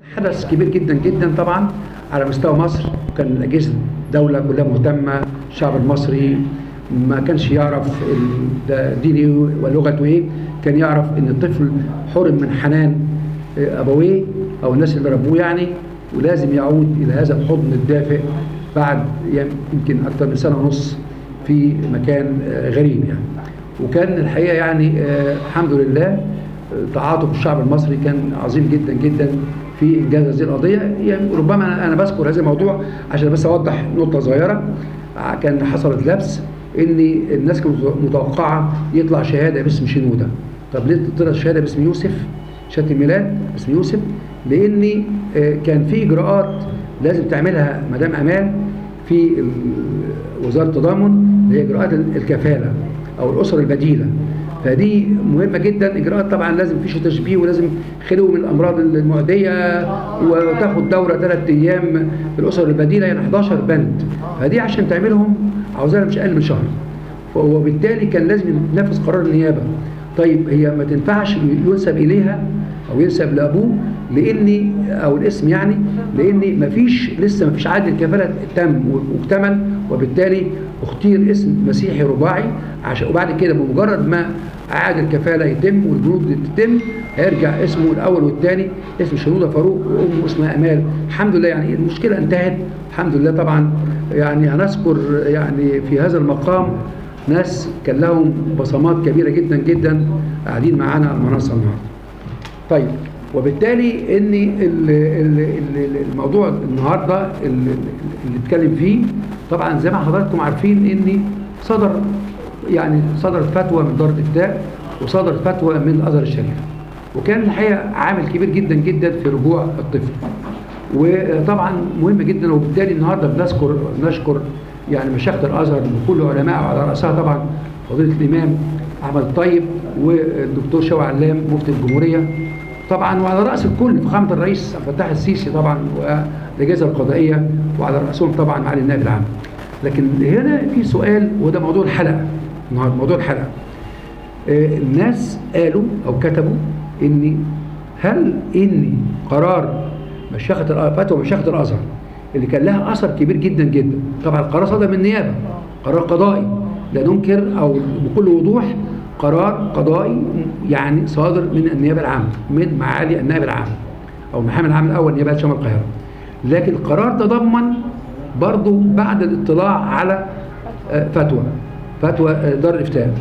حدث كبير جدا جدا طبعا على مستوى مصر. كان اجهزه الدوله كلها مهتمه، الشعب المصري ما كانش يعرف ده دينه ولغته ايه، كان يعرف ان الطفل حرم من حنان ابويه او الناس اللي ربوه يعني، ولازم يعود الى هذا الحضن الدافئ بعد يمكن اكثر من سنه ونص في مكان غريب يعني. وكان الحقيقه يعني الحمد لله تعاطف الشعب المصري كان عظيم جدا جدا في انجاز هذه القضيه. يعني ربما انا بذكر هذا الموضوع عشان بس اوضح نقطه صغيره. كان حصلت لبس ان الناس كانت متوقعه يطلع شهاده باسم شنوده. طب ليه طلعت شهاده باسم يوسف؟ شهاده الميلاد باسم يوسف لان كان في اجراءات لازم تعملها مدام امال في وزاره التضامن، اللي هي اجراءات الكفاله او الاسره البديله. فدي مهمه جدا، اجراءات طبعا لازم فيش تشبيه، ولازم خلو من الامراض المعديه، وتاخد دوره 3 ايام في الاسر البديله، يعني 11 بند. فدي عشان تعملهم عاوزاها مش اقل من شهر، وبالتالي كان لازم ينفذ قرار النيابه. طيب هي ما تنفعش ينسب اليها او ينسب لابوه لان او الاسم يعني، لان لسه ما فيش عقد الكفاله تم واكتمل، وبالتالي اختير اسم مسيحي رباعي عشان وبعد كده بمجرد ما عقد الكفاله يتم والبنود تتم هيرجع اسمه الاول والثاني اسم شنوده فاروق وامه اسمها امال. الحمد لله يعني المشكله انتهت الحمد لله. طبعا يعني هنذكر يعني في هذا المقام ناس كان لهم بصمات كبيره جدا جدا قاعدين معانا على المنصه النهارده. طيب وبالتالي ان الموضوع النهارده اللي اتكلم فيه طبعا زي ما حضراتكم عارفين ان صدرت فتوى من دار الافتاء وصدرت فتوى من الازهر الشريف، وكان الحقيقه عامل كبير جدا جدا في رجوع الطفل، وطبعا مهم جدا. وبالتالي النهارده نشكر يعني مشايخ الازهر بكل علماء، وعلى راسها طبعا فضيله الامام احمد الطيب والدكتور شوقي علام مفتي الجمهوريه طبعا، وعلى راس الكل فخامه الرئيس عبد الفتاح السيسي طبعا والاجهزه القضائيه، وعلى راسهم طبعا معالي النائب العام. لكن هنا في سؤال وده موضوع الحلقه النهارده. موضوع الحلقه الناس قالوا او كتبوا هل قرار فتوى مشيخه الازهر اللي كان لها اثر كبير جدا جدا، طبعا القرار صدر من النيابه، قرار قضائي لا ننكر او بكل وضوح قرار قضائي يعني صادر من النيابه العامه من معالي النائب العام او المحامي العام الاول نيابه شمال القاهره، لكن القرار تضمن برضه بعد الاطلاع على فتوى دار الافتاء.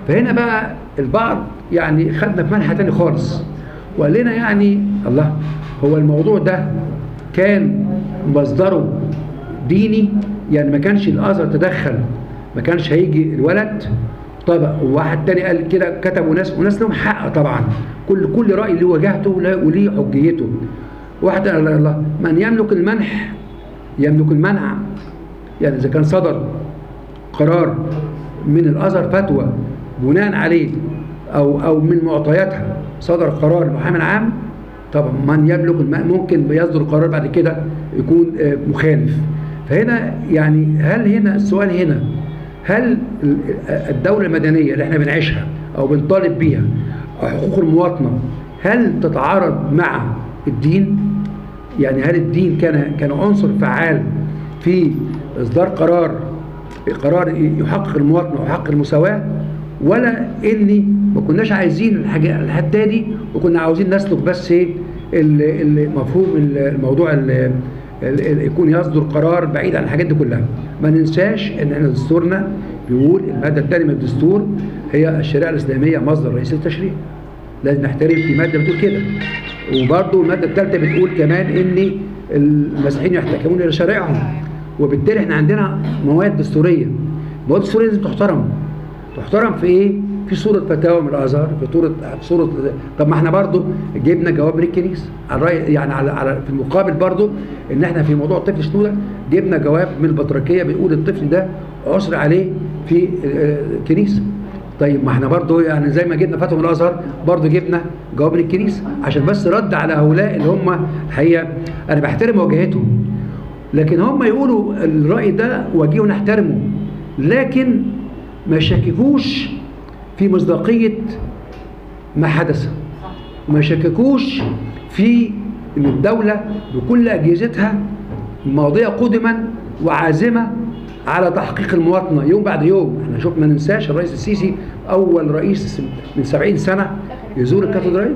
فهنا بقى البعض يعني خدنا في منحى تاني خالص وقال لنا يعني الله، هو الموضوع ده كان مصدره ديني، يعني ما كانش الازهر تدخل ما كانش هيجي الولد. طبعا وواحد تاني قال كده، كتبوا وناس لهم حق طبعا، كل راي له وجهته وليه حجيته. واحد قال الله، من يملك المنح يملك المنع. يعني اذا كان صدر قرار من الازهر فتوى بناء عليه او من معطياتها صدر قرار المحامي العام، طبعا من يملك ممكن يصدر قرار بعد كده يكون مخالف. فهنا يعني هنا السؤال هل الدولة المدنية اللي احنا بنعيشها او بنطالب بيها حقوق المواطنة هل تتعارض مع الدين؟ يعني هل الدين كان عنصر فعال في اصدار قرار يحقق المواطنة ويحقق المساواة، ولا اني ما كناش عايزين الحتة دي وكنا عاوزين نسلك بس المفهوم الموضوع يكون يصدر قرار بعيد عن الحاجات دي كلها؟ ما ننساش ان احنا دستورنا بيقول الماده الثانيه من الدستور هي الشريعه الاسلاميه مصدر رئيسي للتشريع، لازم نحترم في ماده بتقول كده. وبرضه الماده الثالثه بتقول كمان ان المسيحيين يحتكمون الى شرائعهم، وبالتالي احنا عندنا مواد دستوريه. المواد الدستوريه لازم تحترم في ايه؟ في صوره فتاوى من الازهر، في صوره طب ما احنا برضه جبنا جواب من الكنيسه على الراي يعني على في المقابل برضه ان احنا في موضوع الطفل شنوده جبنا جواب من البطريركيه بيقول الطفل ده عثر عليه في الكنيسه. طيب ما احنا برضه يعني زي ما جبنا فتوى من الازهر برضه جبنا جواب من الكنيسه عشان بس رد على هؤلاء اللي هم الحقيقه انا بحترم وجهتهم، لكن هم يقولوا الراي ده وجيه ونحترمه، لكن ما يشككوش في مصداقية ما حدث، وما يشككوش في ان الدولة بكل اجهزتها ماضية قدما وعازمة على تحقيق المواطنة يوم بعد يوم. احنا شوف ما ننساش الرئيس السيسي اول رئيس من 70 سنة يزور الكاتدرائية.